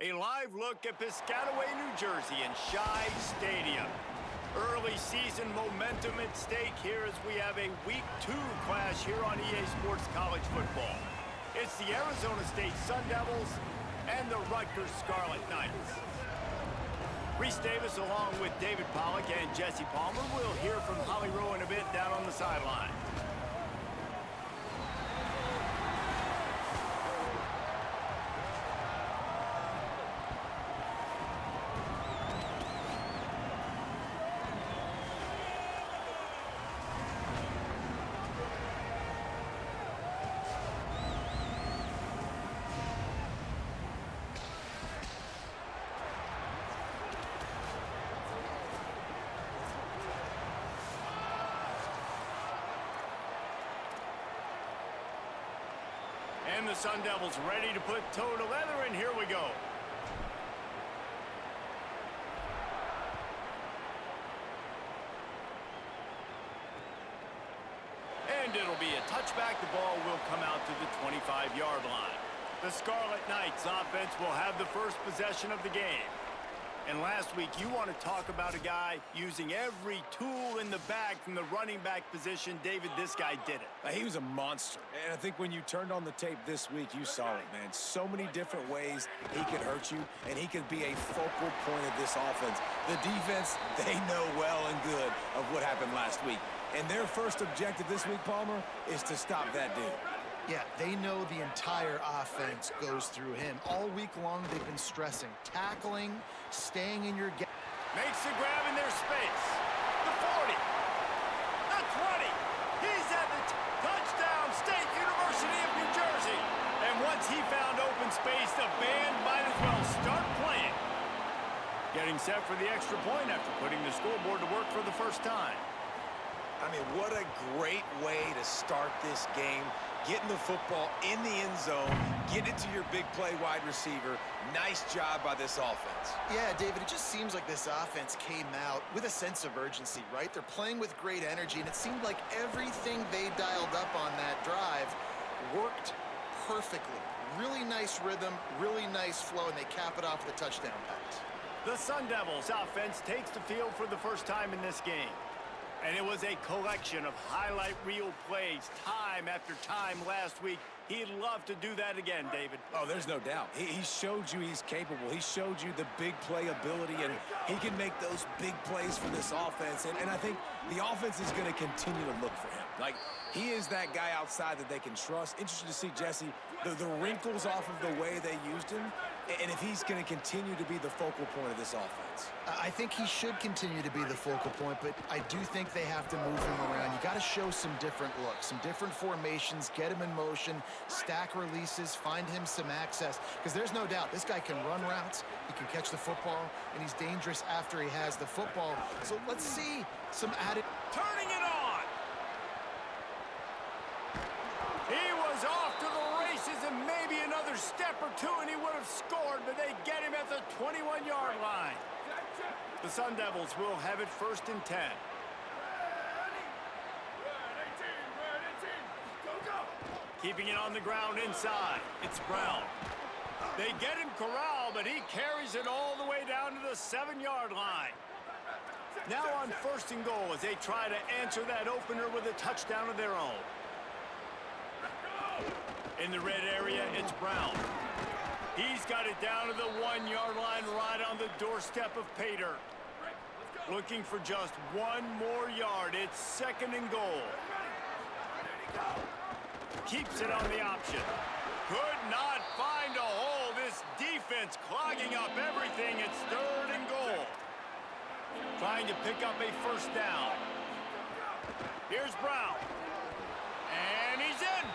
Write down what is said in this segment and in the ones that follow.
A live look at Piscataway, New Jersey and Shai Stadium. Early season momentum at stake here as we have a Week 2 clash here on EA Sports College Football. It's the Arizona State Sun Devils and the Rutgers Scarlet Knights. Reese Davis along with David Pollack and Jesse Palmer. We'll hear from Holly Rowe in a bit down on the sideline. And the Sun Devils ready to put toe to leather, and here we go. And it'll be a touchback. The ball will come out to the 25-yard line. The Scarlet Knights offense will have the first possession of the game. And last week, you want to talk about a guy using every tool in the bag from the running back position. David, this guy did it. He was a monster. And I think when you turned on the tape this week, you saw it, man. So many different ways he could hurt you, and he could be a focal point of this offense. The defense, they know well and good of what happened last week. And their first objective this week, Palmer, is to stop that dude. Yeah, they know the entire offense goes through him. All week long, they've been stressing. Tackling, staying in your gap. Makes the grab in their space. The 40. The 20. He's at the touchdown, State University of New Jersey. And once he found open space, the band might as well start playing. Getting set for the extra point after putting the scoreboard to work for the first time. I mean, what a great way to start this game. Getting the football in the end zone, get it to your big play wide receiver. Nice job by this offense. Yeah, David, it just seems like this offense came out with a sense of urgency, right? They're playing with great energy, and it seemed like everything they dialed up on that drive worked perfectly. Really nice rhythm, really nice flow, and they cap it off with a touchdown pass. The Sun Devils offense takes the field for the first time in this game. And it was a collection of highlight reel plays time after time last week. He'd love to do that again, David. Oh, there's no doubt. He showed you he's capable. He showed you the big play ability, and he can make those big plays for this offense. And I think the offense is going to continue to look for him. Like, he is that guy outside that they can trust. Interested to see, Jesse, the wrinkles off of the way they used him, and if he's going to continue to be the focal point of this offense. I think he should continue to be the focal point, but I do think they have to move him around. You got to show some different looks, some different formations, get him in motion, stack releases, find him some access, because there's no doubt this guy can run routes, he can catch the football, and he's dangerous after he has the football. So let's see some added... Turning it on! He was off to the races and maybe another step or two and he would have scored, but they get him at the 21-yard line. The Sun Devils will have it 1st and 10. Keeping it on the ground inside. It's Brown. They get him corralled, but he carries it all the way down to the 7-yard line. Now on 1st and goal as they try to answer that opener with a touchdown of their own. In the red area, it's Brown. He's got it down to the 1-yard line right on the doorstep of Pater. Looking for just one more yard. It's 2nd and goal. Keeps it on the option. Could not find a hole. This defense clogging up everything. It's 3rd and goal. Trying to pick up a 1st down. Here's Brown. And he's in.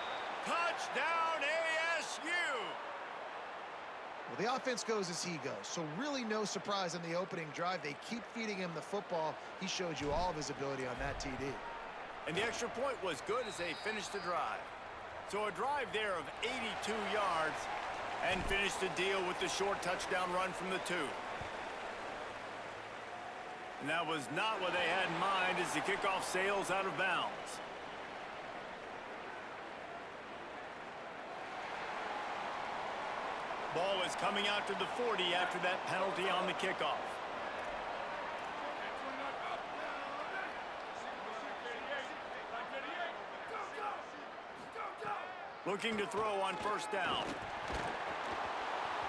Touchdown ASU! Well, the offense goes as he goes, so really no surprise in the opening drive. They keep feeding him the football. He showed you all of his ability on that TD. And the extra point was good as they finished the drive. So a drive there of 82 yards and finished the deal with the short touchdown run from the 2. And that was not what they had in mind as the kickoff sails out of bounds. Ball is coming out to the 40 after that penalty on the kickoff. Looking to throw on first down.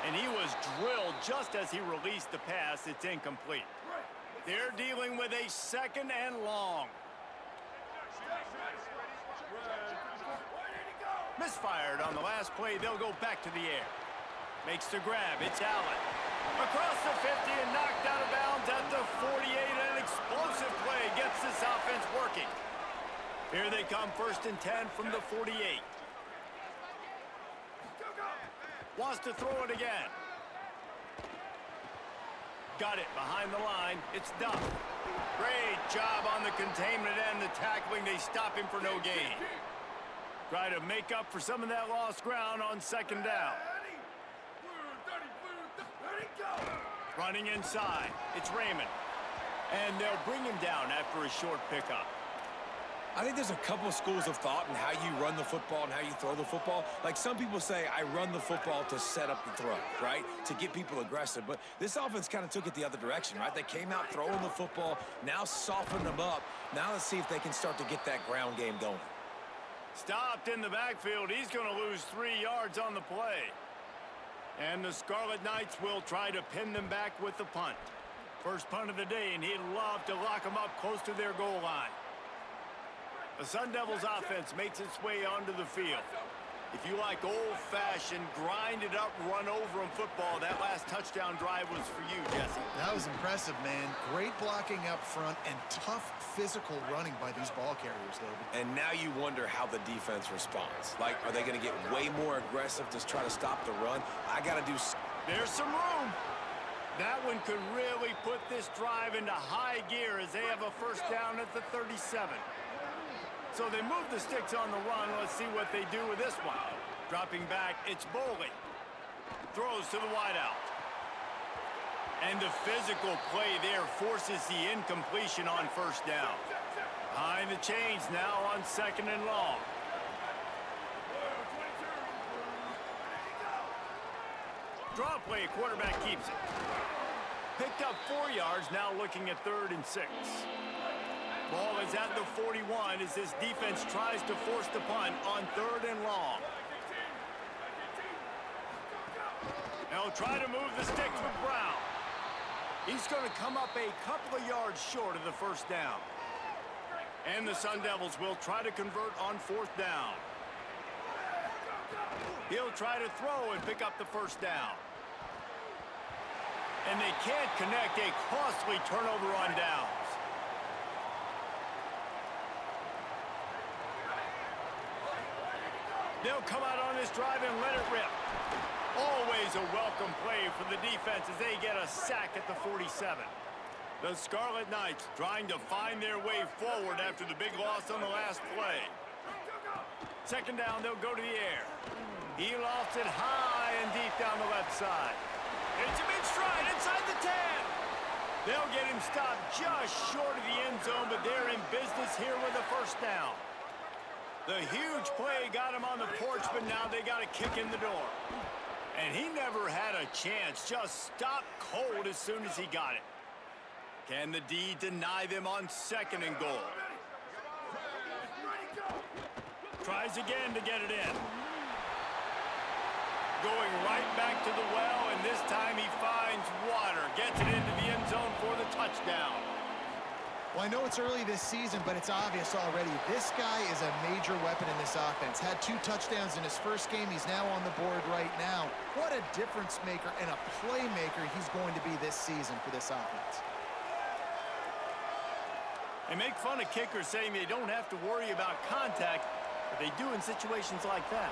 And he was drilled just as he released the pass. It's incomplete. They're dealing with a second and long. Misfired on the last play. They'll go back to the air. Makes the grab. It's Allen. Across the 50 and knocked out of bounds at the 48. An explosive play gets this offense working. Here they come, 1st and 10 from the 48. Wants to throw it again. Got it behind the line. It's Duff. Great job on the containment and the tackling. They stop him for no gain. Try to make up for some of that lost ground on 2nd down. Running inside. It's Raymond. And they'll bring him down after a short pickup. I think there's a couple of schools of thought in how you run the football and how you throw the football. Like some people say, I run the football to set up the throw, right? To get people aggressive. But this offense kind of took it the other direction, right? They came out throwing the football, now softened them up. Now let's see if they can start to get that ground game going. Stopped in the backfield. He's going to lose 3 yards on the play. And the Scarlet Knights will try to pin them back with the punt. First punt of the day, and he'd love to lock them up close to their goal line. The Sun Devils offense makes its way onto the field. If you like old-fashioned, grind-it-up, run-over-'em football, that last touchdown drive was for you, Jesse. That was impressive, man. Great blocking up front and tough physical running by these ball carriers, David. And now you wonder how the defense responds. Like, are they going to get way more aggressive to try to stop the run? I got to do... There's some room. That one could really put this drive into high gear as they have a first down at the 37. So they move the sticks on the run. Let's see what they do with this one. Dropping back, it's Boley. Throws to the wideout. And the physical play there forces the incompletion on first down. Behind the chains now on 2nd and long. Draw play, quarterback keeps it. Picked up 4 yards, now looking at 3rd and 6. Ball is at the 41 as this defense tries to force the punt on 3rd and long. They'll try to move the sticks with Brown. He's going to come up a couple of yards short of the first down. And the Sun Devils will try to convert on 4th down. He'll try to throw and pick up the first down. And they can't connect, a costly turnover on downs. They'll come out on this drive and let it rip. Always a welcome play for the defense as they get a sack at the 47. The Scarlet Knights trying to find their way forward after the big loss on the last play. 2nd down, they'll go to the air. He lofts it high and deep down the left side. It's him in stride inside the 10. They'll get him stopped just short of the end zone, but they're in business here with a first down. The huge play got him on the porch, but now they got a kick in the door. And he never had a chance, just stopped cold as soon as he got it. Can the D deny them on 2nd and goal? Tries again to get it in. Going right back to the well, and this time he finds water. Gets it into the end zone for the touchdown. Well, I know it's early this season, but it's obvious already. This guy is a major weapon in this offense. Had 2 touchdowns in his first game. He's now on the board right now. What a difference maker and a playmaker he's going to be this season for this offense. They make fun of kickers saying they don't have to worry about contact, but they do in situations like that.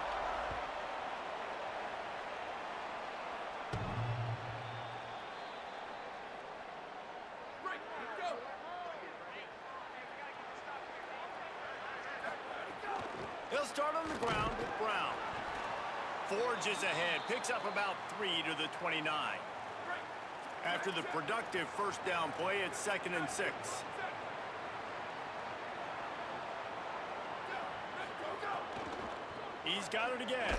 He'll start on the ground with Brown. Forges ahead, picks up about 3 to the 29. After the productive first down play, it's 2nd and 6. He's got it again.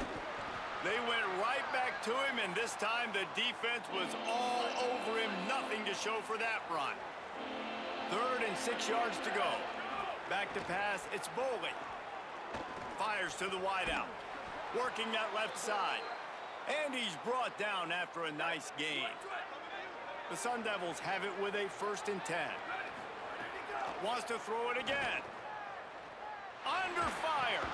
They went right back to him, and this time the defense was all over him. Nothing to show for that run. 3rd and 6 yards to go. Back to pass, it's Boley. Fires to the wideout. Working that left side. And he's brought down after a nice gain. The Sun Devils have it with a 1st and 10. Wants to throw it again. Under fire.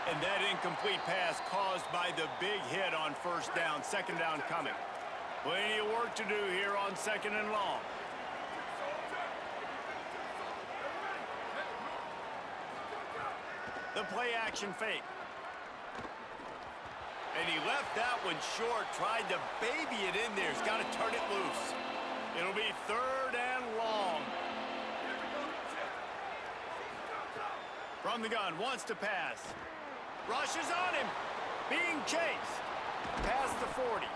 And that incomplete pass caused by the big hit on 1st down. 2nd down coming. Plenty of work to do here on 2nd and long. The play action fake. And he left that one short. Tried to baby it in there. He's got to turn it loose. It'll be 3rd and long. From the gun, wants to pass. Rushes on him. Being chased. Past the 40.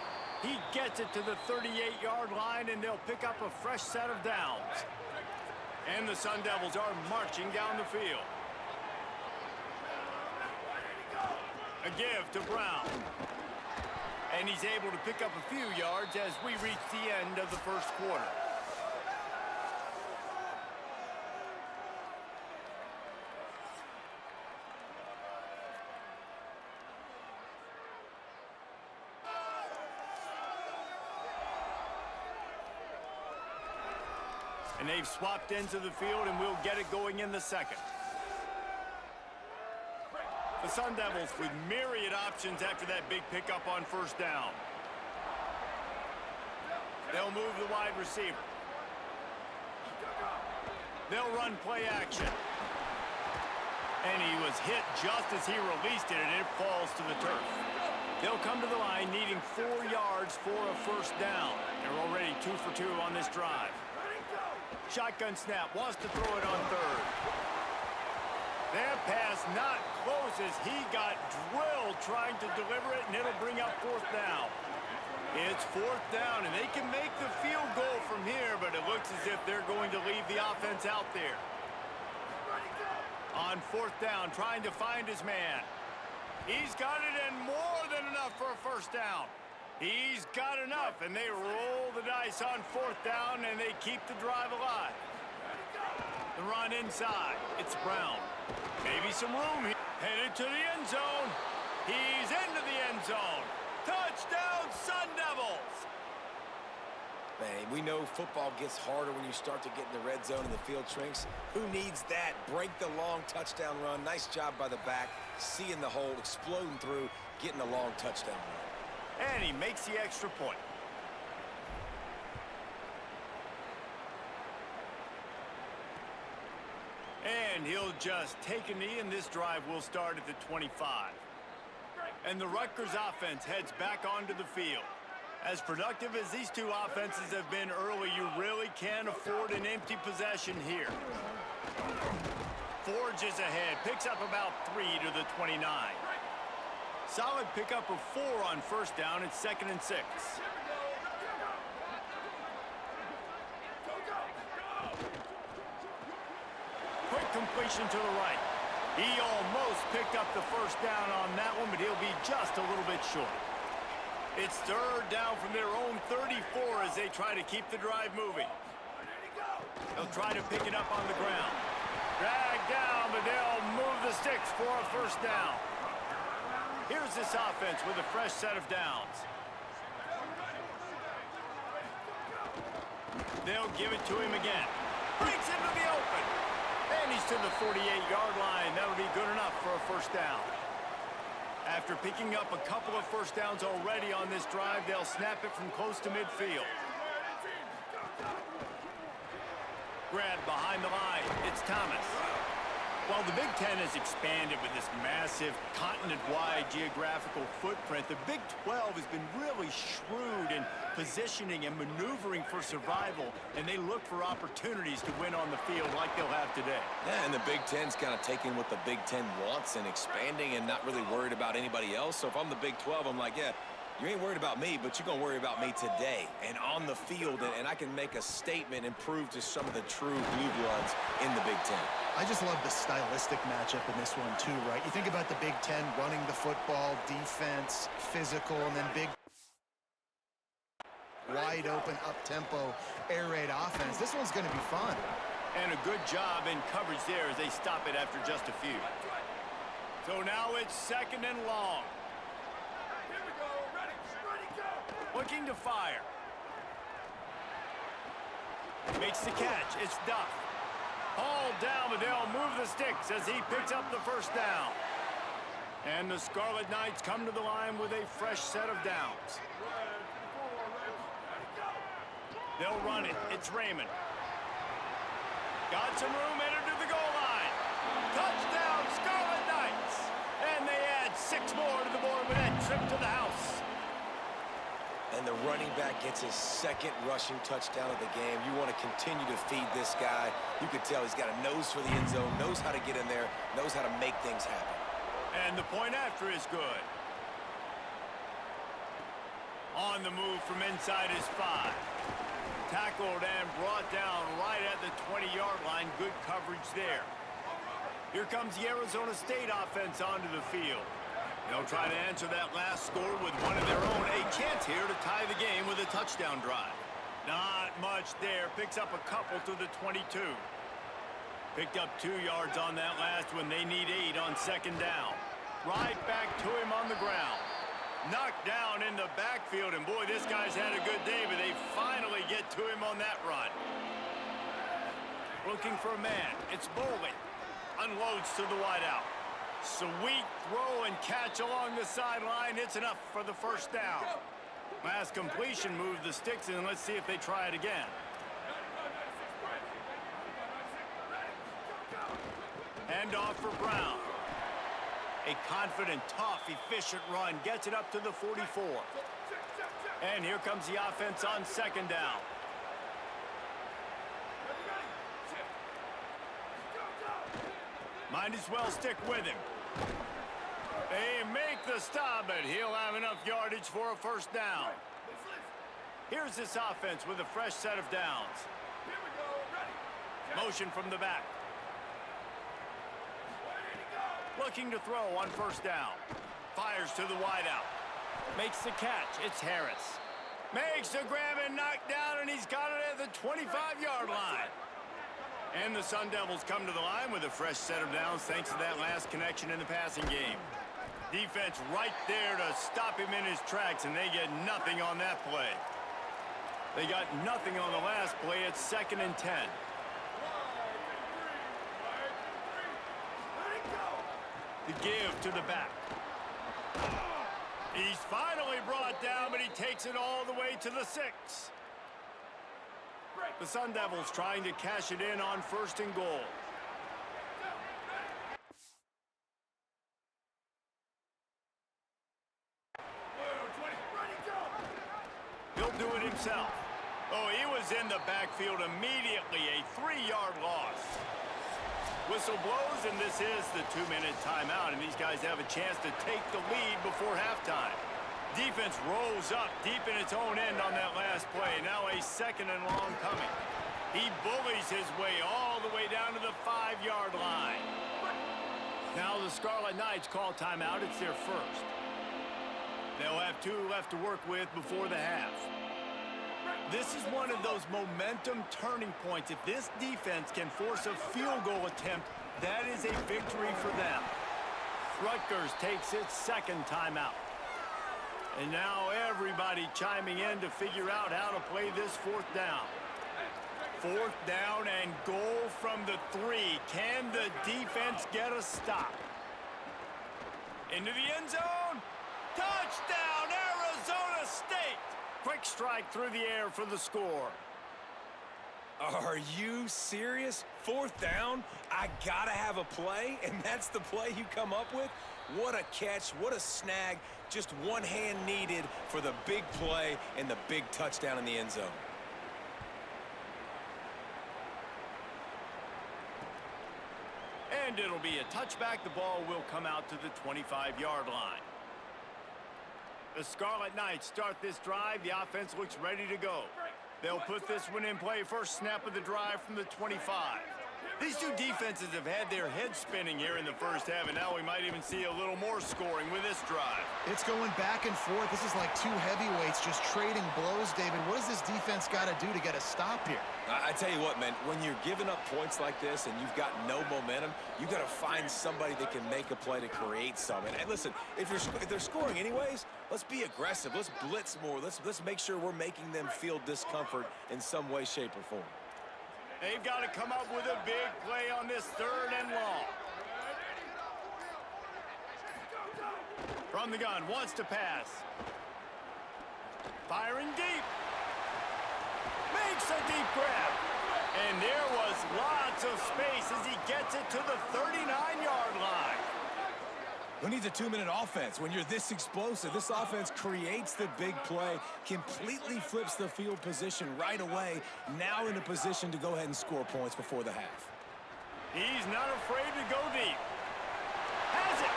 He gets it to the 38-yard line, and they'll pick up a fresh set of downs. And the Sun Devils are marching down the field. A give to Brown. And he's able to pick up a few yards as we reach the end of the 1st quarter. And they've swapped ends of the field, and we'll get it going in the 2nd. The Sun Devils with myriad options after that big pickup on 1st down. They'll move the wide receiver. They'll run play action. And he was hit just as he released it, and it falls to the turf. They'll come to the line needing 4 yards for a 1st down. They're already 2 for 2 on this drive. Shotgun snap, wants to throw it on 3rd. That pass not close as he got drilled trying to deliver it, and it'll bring up 4th down. It's 4th down, and they can make the field goal from here, but it looks as if they're going to leave the offense out there. On 4th down, trying to find his man. He's got it and more than enough for a 1st down. He's got enough, and they roll the dice on 4th down, and they keep the drive alive. The run inside. It's Brown. Maybe some room here. Headed to the end zone. He's into the end zone. Touchdown, Sun Devils! Man, we know football gets harder when you start to get in the red zone and the field shrinks. Who needs that? Break the long touchdown run. Nice job by the back. Seeing the hole, exploding through, getting a long touchdown run. And he makes the extra point. And he'll just take a knee, and this drive will start at the 25. And the Rutgers offense heads back onto the field. As productive as these two offenses have been early, you really can't afford an empty possession here. Forges ahead, picks up about 3 to the 29. Solid pickup of 4 on 1st down. It's 2nd and 6. Quick completion to the right. He almost picked up the 1st down on that one, but he'll be just a little bit short. It's 3rd down from their own 34 as they try to keep the drive moving. They'll try to pick it up on the ground. Drag down, but they'll move the sticks for a 1st down. Here's this offense with a fresh set of downs. They'll give it to him again. Breaks into the open. And he's to the 48-yard line. That'll be good enough for a 1st down. After picking up a couple of 1st downs already on this drive, they'll snap it from close to midfield. Grab behind the line. It's Thomas. While the Big Ten has expanded with this massive continent-wide geographical footprint, the Big 12 has been really shrewd in positioning and maneuvering for survival, and they look for opportunities to win on the field like they'll have today. Yeah, and the Big Ten's kind of taking what the Big Ten wants and expanding and not really worried about anybody else. So if I'm the Big 12, I'm like, yeah, you ain't worried about me, but you're going to worry about me today and on the field, and I can make a statement and prove to some of the true blue bloods in the Big Ten. I just love the stylistic matchup in this one, too, right? You think about the Big Ten running the football, defense, physical, and then big wide open, up-tempo, air raid offense. This one's going to be fun. And a good job in coverage there as they stop it after just a few. So now it's 2nd and long. Here we go. Ready, go. Looking to fire. Makes the catch. It's Duff. Hauled down, but they'll move the sticks as he picks up the first down. And the Scarlet Knights come to the line with a fresh set of downs. They'll run it. It's Raymond. Got some room, entered to the goal line. Touchdown, Scarlet Knights. And they add 6 more to the board with that trip to the house. And the running back gets his 2nd rushing touchdown of the game. You want to continue to feed this guy. You can tell he's got a nose for the end zone, knows how to get in there, knows how to make things happen. And the point after is good. On the move from inside his 5. Tackled and brought down right at the 20-yard line. Good coverage there. Here comes the Arizona State offense onto the field. They'll try to answer that last score with one of their own. A chance here to tie the game with a touchdown drive. Not much there. Picks up a couple to the 22. Picked up 2 yards on that last one. They need 8 on 2nd down. Right back to him on the ground. Knocked down in the backfield, and boy, this guy's had a good day, but they finally get to him on that run. Looking for a man. It's Bowling. Unloads to the wideout. Sweet throw and catch along the sideline. It's enough for the first down. Last completion moved the sticks, and let's see if they try it again. Hand off for Brown. A confident, tough, efficient run. Gets it up to the 44. And here comes the offense on 2nd down. Might as well stick with him. They make the stop, but he'll have enough yardage for a first down. Here's this offense with a fresh set of downs. Motion from the back. Looking to throw on 1st down. Fires to the wideout. Makes the catch. It's Harris. Makes the grab and knock down, and he's got it at the 25-yard line. And the Sun Devils come to the line with a fresh set of downs thanks to that last connection in the passing game. Defense right there to stop him in his tracks, and they get nothing on that play. They got nothing on the last play. It's 2nd and 10. The give to the back. He's finally brought down, but he takes it all the way to the 6. The Sun Devils trying to cash it in on 1st and goal. He'll do it himself. Oh, he was in the backfield immediately. A 3-yard loss. Whistle blows, and this is the 2-minute timeout, and these guys have a chance to take the lead before halftime. Defense rolls up deep in its own end on that last play. Now a 2nd and long coming. He bullies his way all the way down to the 5-yard line. Now the Scarlet Knights call timeout. It's their first. They'll have 2 left to work with before the half. This is one of those momentum turning points. If this defense can force a field goal attempt, that is a victory for them. Rutgers takes its 2nd timeout. And now everybody chiming in to figure out how to play this 4th down. 4th down and goal from the 3. Can the defense get a stop? Into the end zone. Touchdown, Arizona State! Quick strike through the air for the score. Are you serious? 4th down? I gotta have a play, and that's the play you come up with? What a catch, what a snag. Just one hand needed for the big play and the big touchdown in the end zone. And it'll be a touchback. The ball will come out to the 25-yard line. The Scarlet Knights start this drive. The offense looks ready to go. They'll put this one in play. First snap of the drive from the 25. These two defenses have had their heads spinning here in the first half, and now we might even see a little more scoring with this drive. It's going back and forth. This is like two heavyweights just trading blows, David. What does this defense got to do to get a stop here? I tell you what, man, when you're giving up points like this and you've got no momentum, you got to find somebody that can make a play to create some. And listen, if they're scoring anyways, let's be aggressive. Let's blitz more. Let's make sure we're making them feel discomfort in some way, shape, or form. They've got to come up with a big play on this 3rd and long. From the gun, wants to pass. Firing deep. Makes a deep grab. And there was lots of space as he gets it to the 39-yard line. Who needs a 2-minute offense? When you're this explosive, this offense creates the big play, completely flips the field position right away, now in a position to go ahead and score points before the half. He's not afraid to go deep. Has it.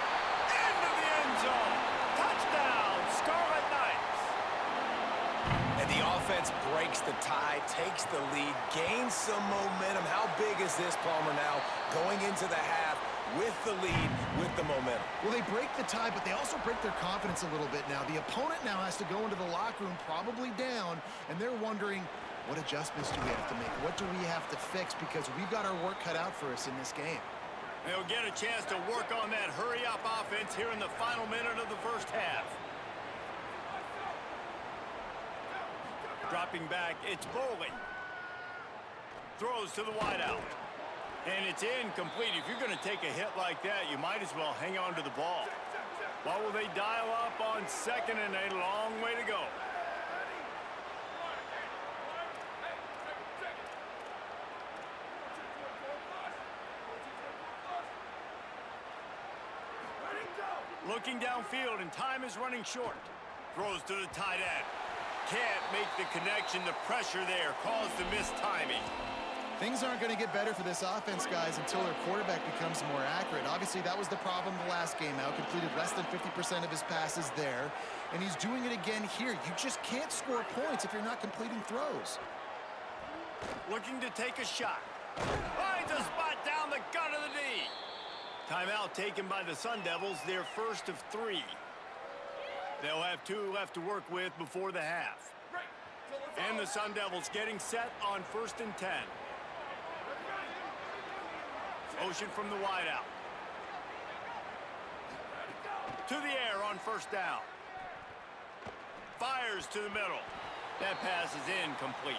Into the end zone. Touchdown, Scarlet Knights. And the offense breaks the tie, takes the lead, gains some momentum. How big is this, Palmer, now going into the half with the lead, with the momentum? Well, they break the tie, but they also break their confidence a little bit now. The opponent now has to go into the locker room probably down, and they're wondering, what adjustments do we have to make? What do we have to fix? Because we've got our work cut out for us in this game. They'll get a chance to work on that hurry-up offense here in the final minute of the first half. Dropping back, it's Bowling. Throws to the wideout. And it's incomplete. If you're going to take a hit like that, you might as well hang on to the ball. What will they dial up on 2nd and a long way to go? Looking downfield, and time is running short. Throws to the tight end. Can't make the connection. The pressure there caused the missed timing. Things aren't going to get better for this offense, guys, until their quarterback becomes more accurate. Obviously, that was the problem the last game out. Completed less than 50% of his passes there, and he's doing it again here. You just can't score points if you're not completing throws. Looking to take a shot. Finds a spot down the gut of the knee. Timeout taken by the Sun Devils, their first of 3. They'll have 2 left to work with before the half. And the Sun Devils getting set on 1st and 10. Motion from the wideout. To the air on 1st down. Fires to the middle. That pass is incomplete.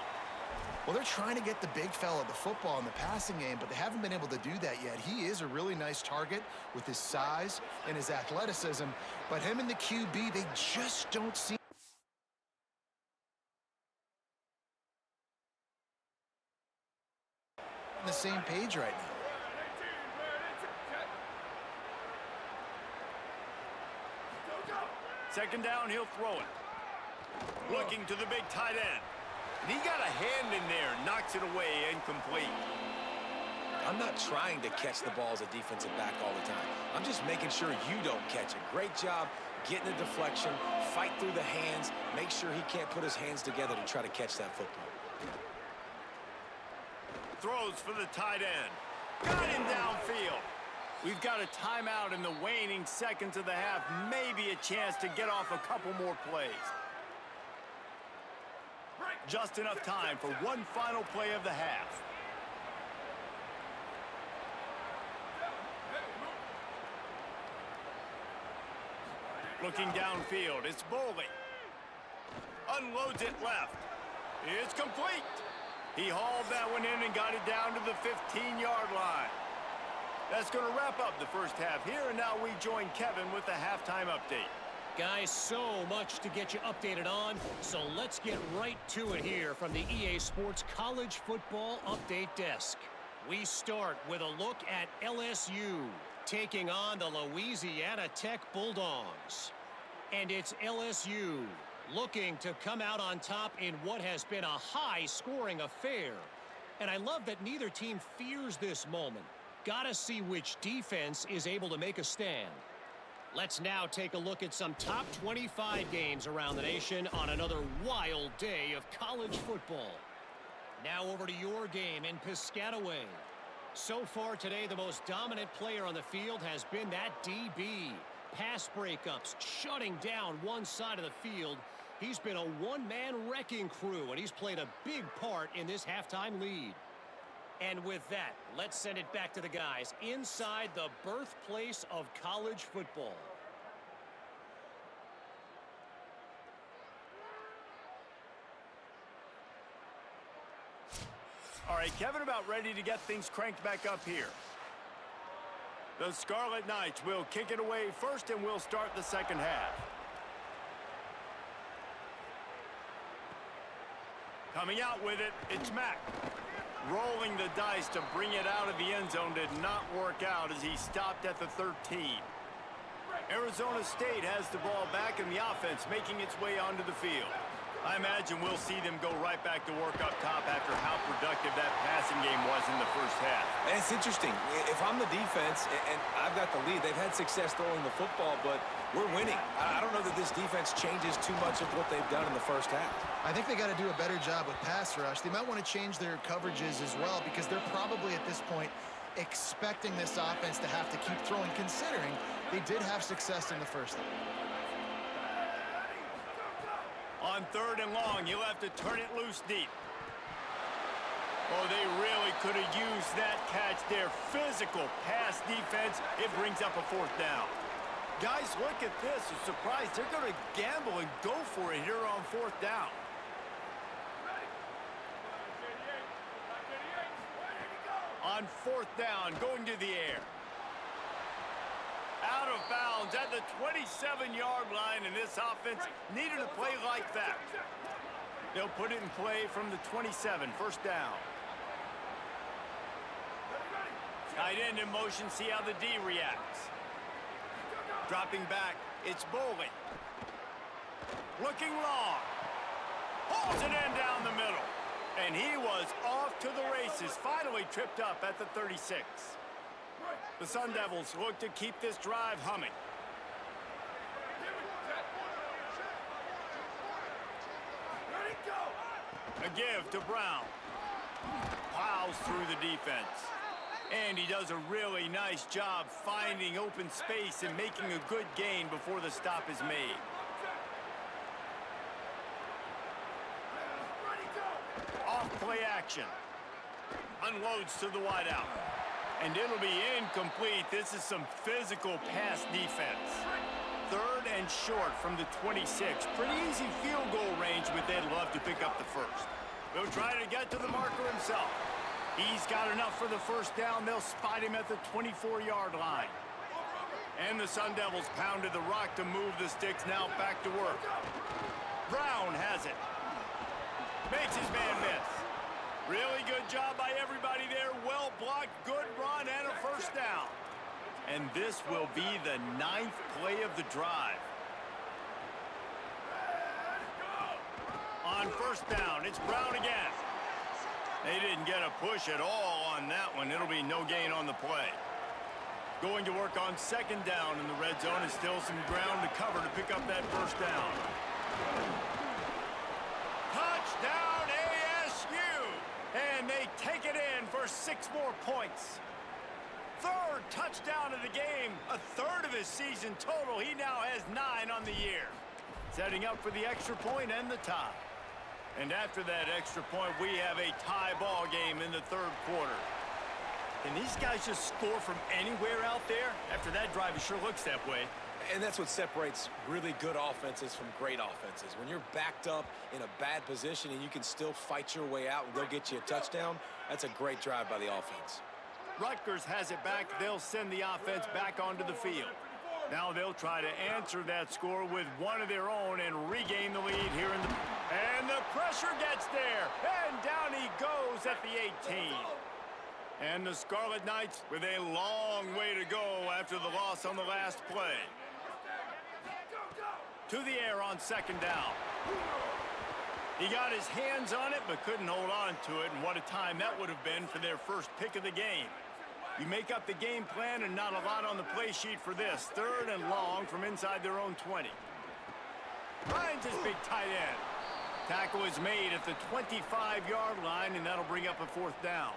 Well, they're trying to get the big fella the football in the passing game, but they haven't been able to do that yet. He is a really nice target with his size and his athleticism, but him and the QB, they just don't seem on the same page right now. Second down, he'll throw it. Looking to the big tight end. And he got a hand in there, knocks it away, incomplete. I'm not trying to catch the ball as a defensive back all the time. I'm just making sure you don't catch it. Great job getting the deflection, fight through the hands, make sure he can't put his hands together to try to catch that football. Throws for the tight end. Got him downfield. We've got a timeout in the waning seconds of the half. Maybe a chance to get off a couple more plays. Just enough time for one final play of the half. Looking downfield, it's Bowling. Unloads it left. It's complete. He hauled that one in and got it down to the 15-yard line. That's going to wrap up the first half here, and now we join Kevin with the halftime update. Guys, so much to get you updated on, so let's get right to it here from the EA Sports College Football Update Desk. We start with a look at LSU taking on the Louisiana Tech Bulldogs. And it's LSU looking to come out on top in what has been a high-scoring affair. And I love that neither team fears this moment. Gotta see which defense is able to make a stand. Let's now take a look at some top 25 games around the nation on another wild day of college football. Now over to your game in Piscataway. So far today, the most dominant player on the field has been that DB. Pass breakups, shutting down one side of the field. He's been a one-man wrecking crew, and he's played a big part in this halftime lead. And with that, let's send it back to the guys inside the birthplace of college football. All right, Kevin, about ready to get things cranked back up here. The Scarlet Knights will kick it away first, and we'll start the second half. Coming out with it, it's Mack. Rolling the dice to bring it out of the end zone did not work out as he stopped at the 13. Arizona State has the ball back in the offense, making its way onto the field. I imagine we'll see them go right back to work up top after how productive that passing game was in the first half. And it's interesting. If I'm the defense and I've got the lead, they've had success throwing the football, but we're winning. I don't know that this defense changes too much of what they've done in the first half. I think they got to do a better job with pass rush. They might want to change their coverages as well because they're probably at this point expecting this offense to have to keep throwing, considering they did have success in the first half. On 3rd and long, he'll have to turn it loose deep. Oh, they really could have used that catch there. Physical pass defense. It brings up a 4th down. Guys, look at this. I'm surprised they're going to gamble and go for it here on 4th down. On 4th down, going to the air. Out of bounds at the 27-yard line, and this offense needed to play like that. They'll put it in play from the 27, 1st down. Tight end in motion, see how the D reacts. Dropping back, it's Boley. Looking long. Hauls it in down the middle. And he was off to the races, finally tripped up at the 36. The Sun Devils look to keep this drive humming. A give to Brown. Plows through the defense. And he does a really nice job finding open space and making a good gain before the stop is made. Off play action. Unloads to the wideout. And it'll be incomplete. This is some physical pass defense. 3rd and short from the 26. Pretty easy field goal range, but they'd love to pick up the first. They'll try to get to the marker himself. He's got enough for the 1st down. They'll spot him at the 24-yard line. And the Sun Devils pounded the rock to move the sticks. Now back to work. Brown has it. Makes his man miss. Really good job by everybody there. Well blocked, good run, and a 1st down. And this will be the 9th play of the drive. On 1st down, it's Brown again. They didn't get a push at all on that one. It'll be no gain on the play. Going to work on 2nd down in the red zone, and still some ground to cover to pick up that 1st down. Touchdown ASU! And they take it in for 6 more points. 3rd touchdown of the game, a 3rd of his season total. He now has 9 on the year. Setting up for the extra point and the tie. And after that extra point, we have a tie ball game in the 3rd quarter. Can these guys just score from anywhere out there? After that drive, it sure looks that way. And that's what separates really good offenses from great offenses. When you're backed up in a bad position and you can still fight your way out and go get you a touchdown, that's a great drive by the offense. Rutgers has it back. They'll send the offense back onto the field. Now they'll try to answer that score with one of their own and regain the lead here in the... And the pressure gets there. And down he goes at the 18. And the Scarlet Knights with a long way to go after the loss on the last play. To the air on 2nd down. He got his hands on it but couldn't hold on to it, and what a time that would have been for their first pick of the game. You make up the game plan and not a lot on the play sheet for this. 3rd and long from inside their own 20. Finds his big tight end. Tackle is made at the 25-yard line, and that'll bring up a 4th down.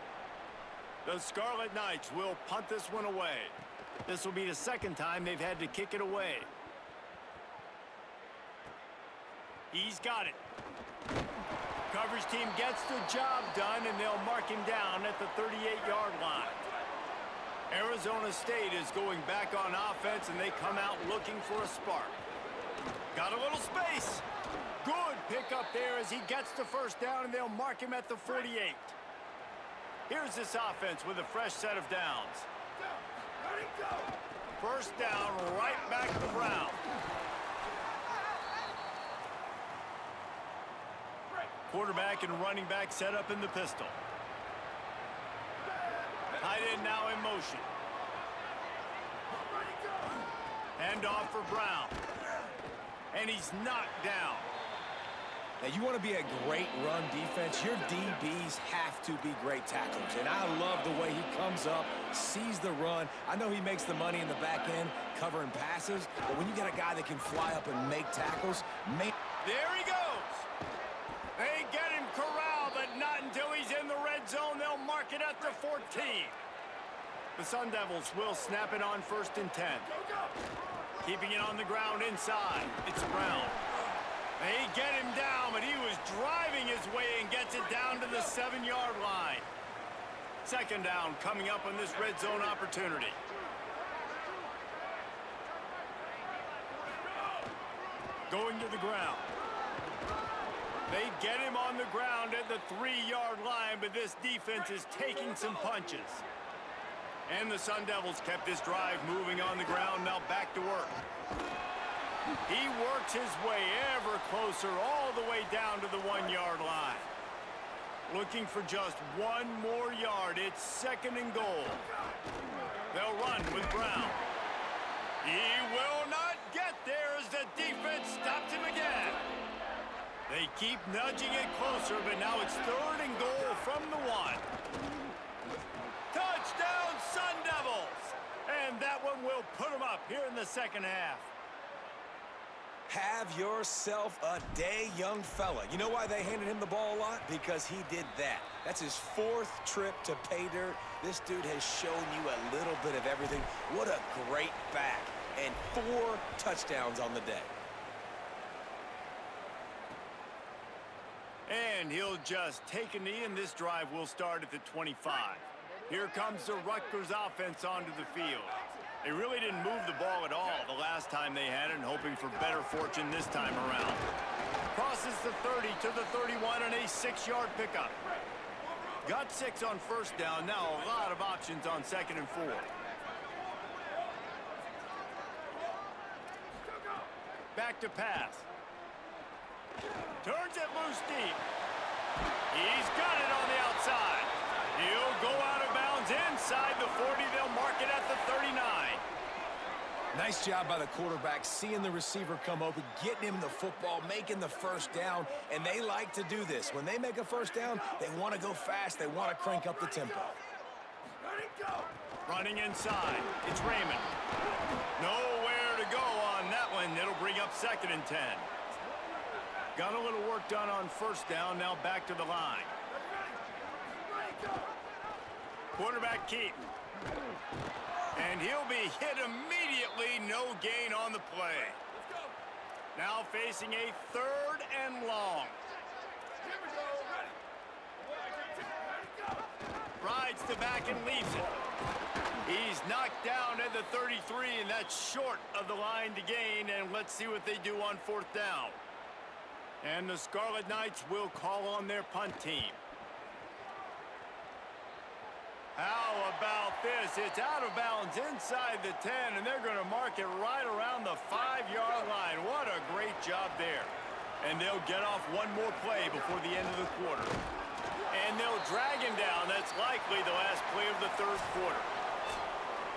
The Scarlet Knights will punt this one away. This will be the second time they've had to kick it away. He's got it. Coverage team gets the job done, and they'll mark him down at the 38-yard line. Arizona State is going back on offense, and they come out looking for a spark. Got a little space. Good pickup there as he gets the first down, and they'll mark him at the 48. Here's this offense with a fresh set of downs. First down, right back to Brown. Quarterback and running back set up in the pistol. Tight end now in motion. Hand off for Brown. And he's knocked down. Now, you want to be a great run defense, your DBs have to be great tacklers. And I love the way he comes up, sees the run. I know he makes the money in the back end covering passes, but when you got a guy that can fly up and make tackles, there he goes. They get him corralled, but not until he's in the red zone. They'll mark it at the 14. The Sun Devils will snap it on 1st and 10. Keeping it on the ground inside. It's Brown. They get him down, but he was driving his way and gets it down to the 7-yard line. Second down coming up on this red zone opportunity. Going to the ground. They get him on the ground at the 3-yard line, but this defense is taking some punches. And the Sun Devils kept this drive moving on the ground, now back to work. He works his way ever closer all the way down to the 1-yard line. Looking for just one more yard. It's 2nd and goal. They'll run with Brown. He will not get there as the defense stops him again. They keep nudging it closer, but now it's 3rd and goal from the 1. Touchdown, Sun Devils! And that one will put them up here in the second half. Have yourself a day, young fella. You know why they handed him the ball a lot? Because he did that. That's his 4th trip to pay dirt. This dude has shown you a little bit of everything. What a great back. And 4 touchdowns on the day. And he'll just take a knee, and this drive will start at the 25. Here comes the Rutgers offense onto the field. They really didn't move the ball at all the last time they had it, and hoping for better fortune this time around. Crosses the 30 to the 31 and a 6-yard pickup. Got 6 on 1st down. Now a lot of options on 2nd and 4. Back to pass. Turns it loose deep. He's got it on the outside. He'll go out of bounds inside the 40. They'll mark it at the 39. Nice job by the quarterback, seeing the receiver come open, getting him the football, making the first down, and they like to do this. When they make a first down, they want to go fast. They want to crank up the tempo. Running inside. It's Raymond. Nowhere to go on that one. It'll bring up 2nd and 10. Got a little work done on 1st down. Now back to the line. Quarterback Keaton. And he'll be hit immediately. No gain on the play. Now facing a 3rd and long. Rides the back and leaves it. He's knocked down at the 33, and that's short of the line to gain. And let's see what they do on 4th down. And the Scarlet Knights will call on their punt team. How about this? It's out of bounds inside the 10, and they're going to mark it right around the 5-yard line. What a great job there. And they'll get off one more play before the end of the quarter. And they'll drag him down. That's likely the last play of the 3rd quarter.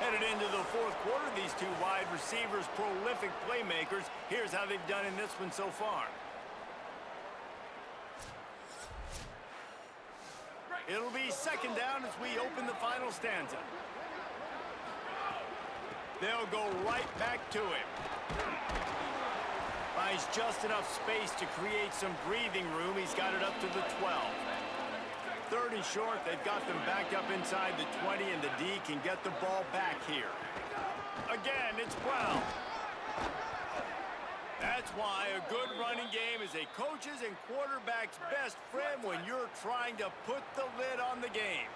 Headed into the 4th quarter, these two wide receivers, prolific playmakers. Here's how they've done in this one so far. It'll be 2nd down as we open the final stanza. They'll go right back to him. Finds just enough space to create some breathing room. He's got it up to the 12. 3rd and short. They've got them backed up inside the 20, and the D can get the ball back here. Again, it's Brown. That's why a good running game is a coach's and quarterback's best friend when you're trying to put the lid on the game.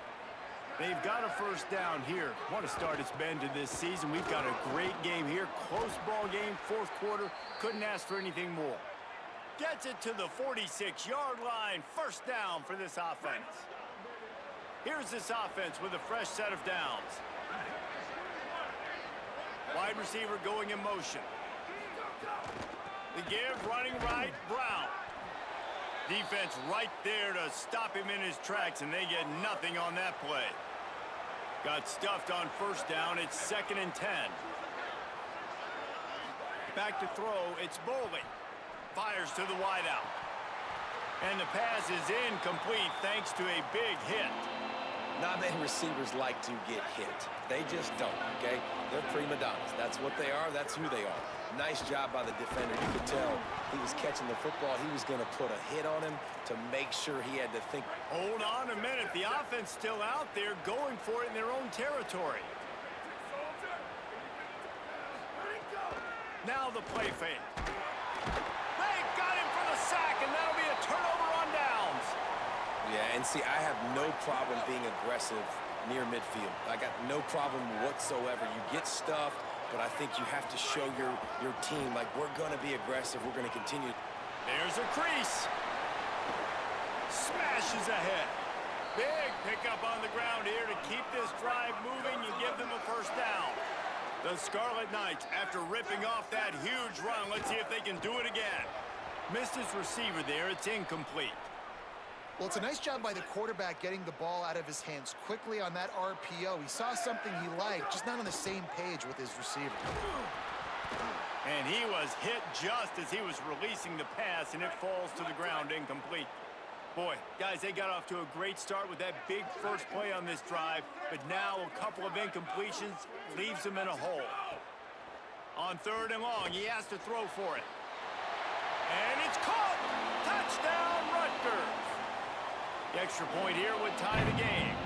They've got a 1st down here. What a start it's been to this season. We've got a great game here. Close ball game, 4th quarter. Couldn't ask for anything more. Gets it to the 46-yard line. 1st down for this offense. Here's this offense with a fresh set of downs. Wide receiver going in motion. The give, running right, Brown. Defense right there to stop him in his tracks, and they get nothing on that play. Got stuffed on 1st down. It's 2nd and 10. Back to throw. It's Boley. Fires to the wideout. And the pass is incomplete thanks to a big hit. Not many receivers like to get hit. They just don't, okay? They're prima donnas. That's what they are. That's who they are. Nice job by the defender. You could tell he was catching the football. He was going to put a hit on him to make sure he had to think. Hold on a minute. The offense still out there going for it in their own territory. Now the play fake. They got him for the sack, and that'll be a turnover on downs. Yeah, and see, I have no problem being aggressive near midfield. I got no problem whatsoever. You get stuffed, but I think you have to show your team, like, we're going to be aggressive. We're going to continue. There's a crease. Smashes ahead. Big pickup on the ground here to keep this drive moving and give them a 1st down. The Scarlet Knights, after ripping off that huge run, let's see if they can do it again. Missed his receiver there. It's incomplete. Well, it's a nice job by the quarterback getting the ball out of his hands quickly on that RPO. He saw something he liked, just not on the same page with his receiver. And he was hit just as he was releasing the pass, and it falls to the ground incomplete. Boy, guys, they got off to a great start with that big 1st play on this drive, but now a couple of incompletions leaves them in a hole. On 3rd and long, he has to throw for it. And it's caught! Touchdown, Rutgers! The extra point here would tie the game.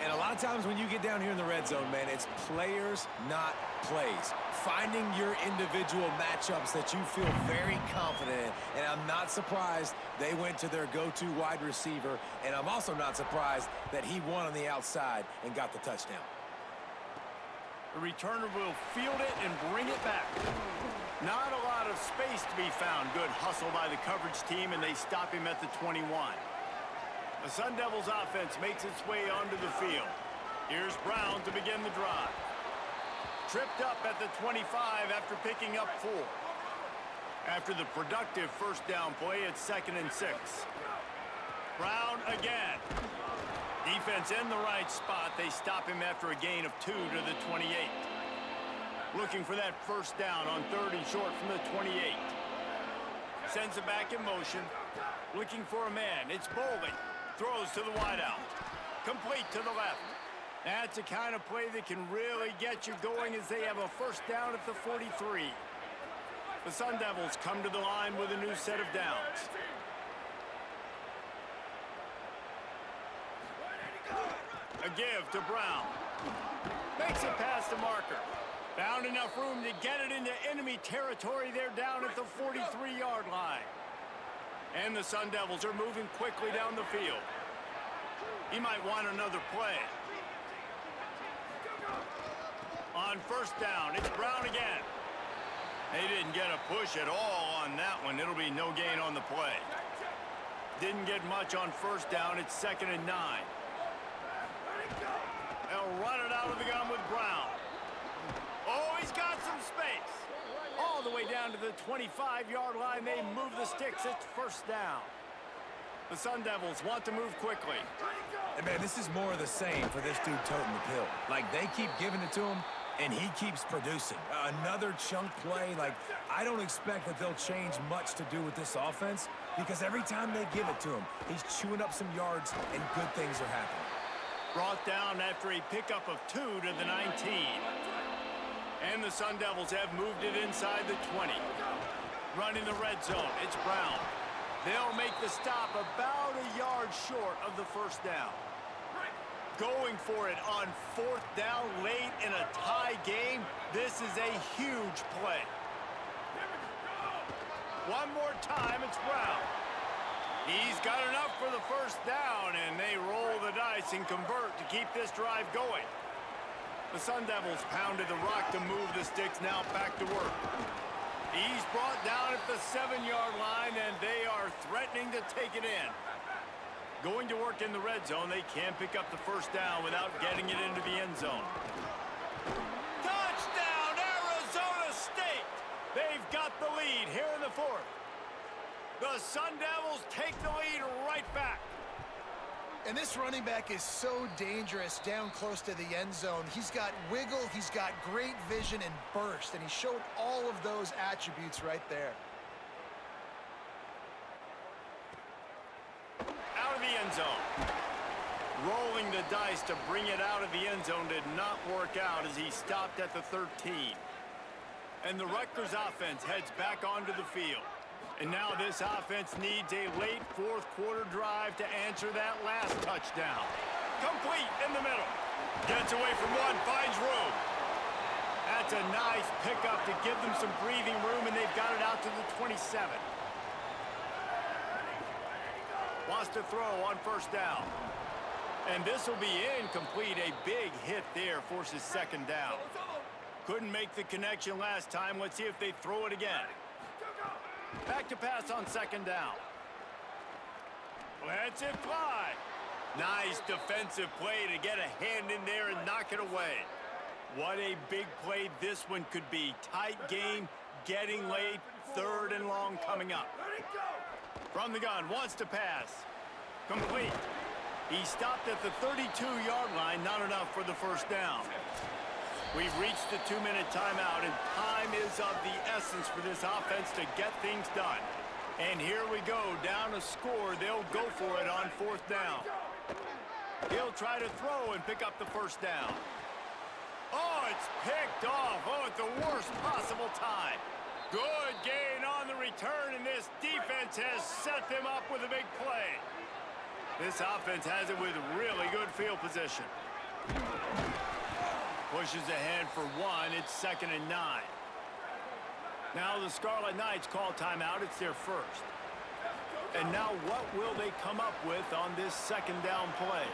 And a lot of times when you get down here in the red zone, man, it's players, not plays. Finding your individual matchups that you feel very confident in. And I'm not surprised they went to their go-to wide receiver. And I'm also not surprised that he won on the outside and got the touchdown. The returner will field it and bring it back. Not a lot of space to be found. Good hustle by the coverage team, and they stop him at the 21. The Sun Devils offense makes its way onto the field. Here's Brown to begin the drive. Tripped up at the 25 after picking up 4. After the productive 1st down play, it's 2nd and 6. Brown again. Defense in the right spot. They stop him after a gain of 2 to the 28. Looking for that 1st down on 3rd and short from the 28. Sends it back in motion. Looking for a man. It's Boley. Throws to the wideout. Complete to the left. That's the kind of play that can really get you going as they have a 1st down at the 43. The Sun Devils come to the line with a new set of downs. A give to Brown. Makes it past the marker. Found enough room to get it into enemy territory. They're down at the 43-yard line. And the Sun Devils are moving quickly down the field. He might want another play. On 1st down, it's Brown again. They didn't get a push at all on that one. It'll be no gain on the play. Didn't get much on 1st down. It's 2nd and 9. They'll run it out of the gun with Brown. Oh, he's got some space. All the way down to the 25-yard line. They move the sticks. It's 1st down. The Sun Devils want to move quickly. And, man, this is more of the same for this dude toting the pill. Like, they keep giving it to him, and he keeps producing. Another chunk play. Like, I don't expect that they'll change much to do with this offense because every time they give it to him, he's chewing up some yards, and good things are happening. Brought down after a pickup of 2 to the 19. And the Sun Devils have moved it inside the 20. Running the red zone, it's Brown. They'll make the stop about a yard short of the first down. Going for it on fourth down late in a tie game. This is a huge play. One more time, it's Brown. He's got enough for the first down, and they roll the dice and convert to keep this drive going. The Sun Devils pounded the rock to move the sticks, now back to work. He's brought down at the 7-yard line, and they are threatening to take it in. Going to work in the red zone, they can't pick up the first down without getting it into the end zone. Touchdown, Arizona State! They've got the lead here in the fourth. The Sun Devils take the lead right back. And this running back is so dangerous down close to the end zone. He's got wiggle, he's got great vision and burst, and he showed all of those attributes right there. Out of the end zone. Rolling the dice to bring it out of the end zone did not work out as he stopped at the 13. And the Rutgers offense heads back onto the field. And now this offense needs a late fourth quarter drive to answer that last touchdown. Complete in the middle. Gets away from one, finds room. That's a nice pickup to give them some breathing room, and they've got it out to the 27. Wants to throw on first down. And this will be incomplete. A big hit there forces second down. Couldn't make the connection last time. Let's see if they throw it again. Back to pass on second down. Lets it fly. Nice defensive play to get a hand in there and knock it away. What a big play this one could be. Tight game, getting late, third and long coming up. From the gun, wants to pass. Complete. He stopped at the 32-yard line, not enough for the first down. We've reached the 2-minute timeout, and time is of the essence for this offense to get things done. And here we go, down a score. They'll go for it on fourth down. He'll try to throw and pick up the first down. Oh, it's picked off. Oh, at the worst possible time. Good gain on the return, and this defense has set them up with a big play. This offense has it with really good field position. Pushes ahead for one. It's 2nd and 9. Now the Scarlet Knights call timeout. It's their first. And now what will they come up with on this second down play?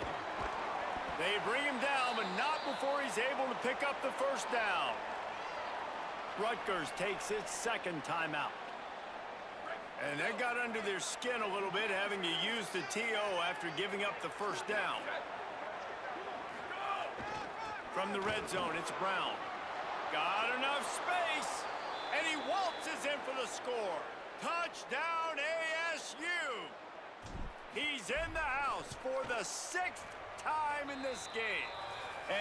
They bring him down, but not before he's able to pick up the first down. Rutgers takes its second timeout. And that got under their skin a little bit, having to use the TO after giving up the first down. From the red zone, it's Brown. Got enough space, and he waltzes in for the score. Touchdown, ASU! He's in the house for the 6th time in this game.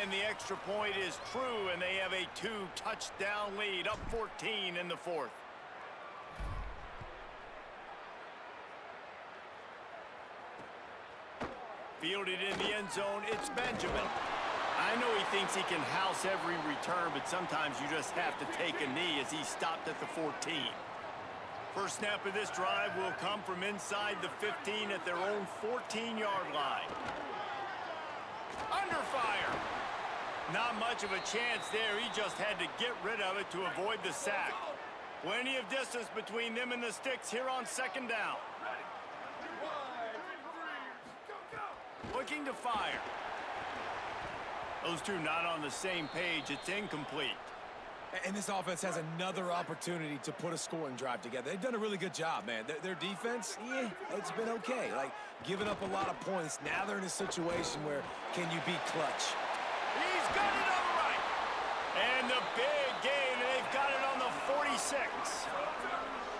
And the extra point is true, and they have a 2-touchdown lead, up 14 in the fourth. Fielded in the end zone, it's Benjamin. I know he thinks he can house every return, but sometimes you just have to take a knee as he stopped at the 14. First snap of this drive will come from inside the 15 at their own 14-yard line. Under fire. Not much of a chance there. He just had to get rid of it to avoid the sack. Plenty of distance between them and the sticks here on second down. Looking to fire. Those two not on the same page. It's incomplete. And this offense has another opportunity to put a scoring drive together. They've done a really good job, man. Their defense, yeah, it's been okay. Like, giving up a lot of points. Now they're in a situation where can you be clutch? He's got it on the right. And the big gain, they've got it on the 46.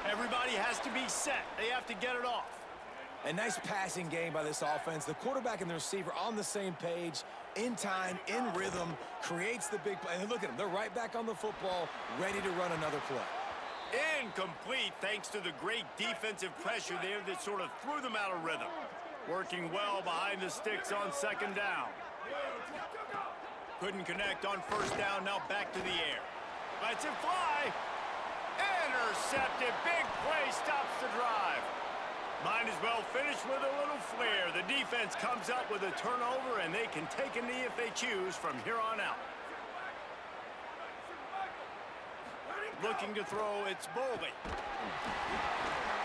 Everybody has to be set. They have to get it off. A nice passing game by this offense. The quarterback and the receiver on the same page, in time, in rhythm, creates the big play. And look at them. They're right back on the football, ready to run another play. Incomplete thanks to the great defensive pressure there that sort of threw them out of rhythm. Working well behind the sticks on second down. Couldn't connect on first down, now back to the air. Lets it fly. Intercepted. Big play stops the drive. Might as well finish with a little flair. The defense comes up with a turnover, and they can take a knee if they choose from here on out. Looking to throw, it's Boley.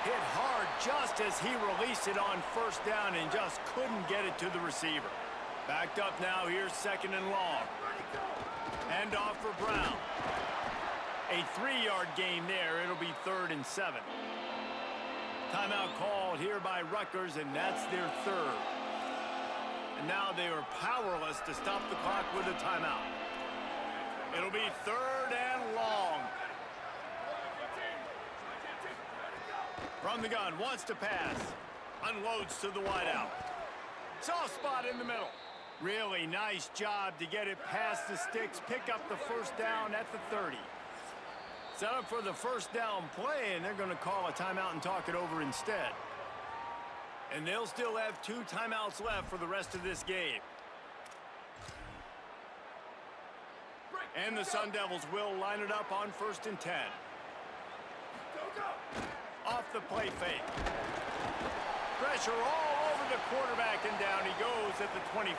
Hit hard just as he released it on first down and just couldn't get it to the receiver. Backed up now, here's second and long. Hand off for Brown. A 3-yard gain there. It'll be 3rd and 7. Timeout called here by Rutgers, and that's their 3rd. And now they are powerless to stop the clock with a timeout. It'll be 3rd and long. From the gun, wants to pass. Unloads to the wideout. Soft spot in the middle. Really nice job to get it past the sticks, pick up the first down at the 30. Set up for the first down play, and they're going to call a timeout and talk it over instead. And they'll still have 2 timeouts left for the rest of this game. And the Sun Devils will line it up on 1st and 10. Off the play fake. Pressure all over the quarterback, and down he goes at the 24.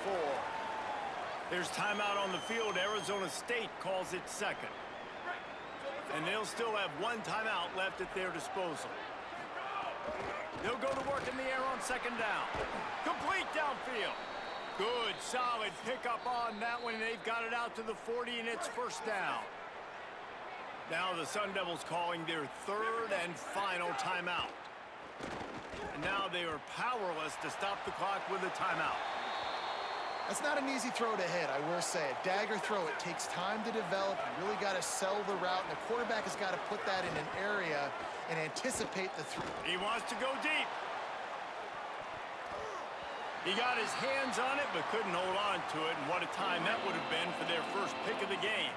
There's timeout on the field. Arizona State calls it 2nd. And they'll still have 1 timeout left at their disposal. They'll go to work in the air on 2nd down. Complete downfield. Good, solid pickup on that one. They've got it out to the 40, and it's 1st down. Now the Sun Devils calling their 3rd and final timeout. And now they are powerless to stop the clock with a timeout. That's not an easy throw to hit, I will say. A dagger throw, it takes time to develop. You really got to sell the route, and the quarterback has got to put that in an area and anticipate the throw. He wants to go deep. He got his hands on it, but couldn't hold on to it, and what a time that would have been for their first pick of the game.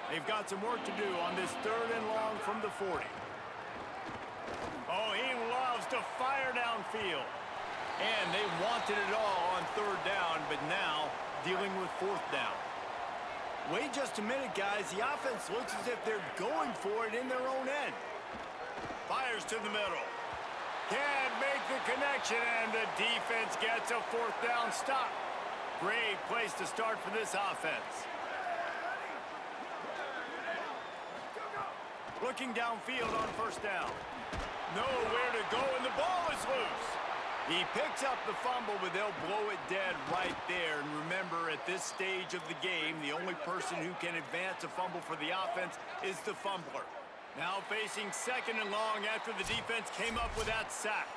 They've got some work to do on this 3rd and long from the 40. Oh, he loves to fire downfield. And they wanted it all on 3rd down, but now dealing with 4th down. Wait just a minute, guys. The offense looks as if they're going for it in their own end. Fires to the middle. Can't make the connection, and the defense gets a 4th down stop. Great place to start for this offense. Looking downfield on 1st down. Nowhere to go, and the ball is loose. He picks up the fumble, but they'll blow it dead right there. And remember, at this stage of the game, the only person who can advance a fumble for the offense is the fumbler. Now facing 2nd and long after the defense came up with that sack.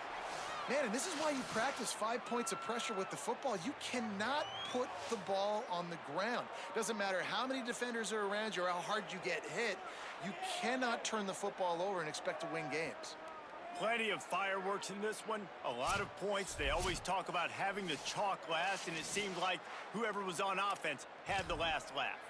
Man, and this is why you practice 5 points of pressure with the football. You cannot put the ball on the ground. Doesn't matter how many defenders are around you or how hard you get hit. You cannot turn the football over and expect to win games. Plenty of fireworks in this one. A lot of points. They always talk about having the chalk last, and it seemed like whoever was on offense had the last laugh.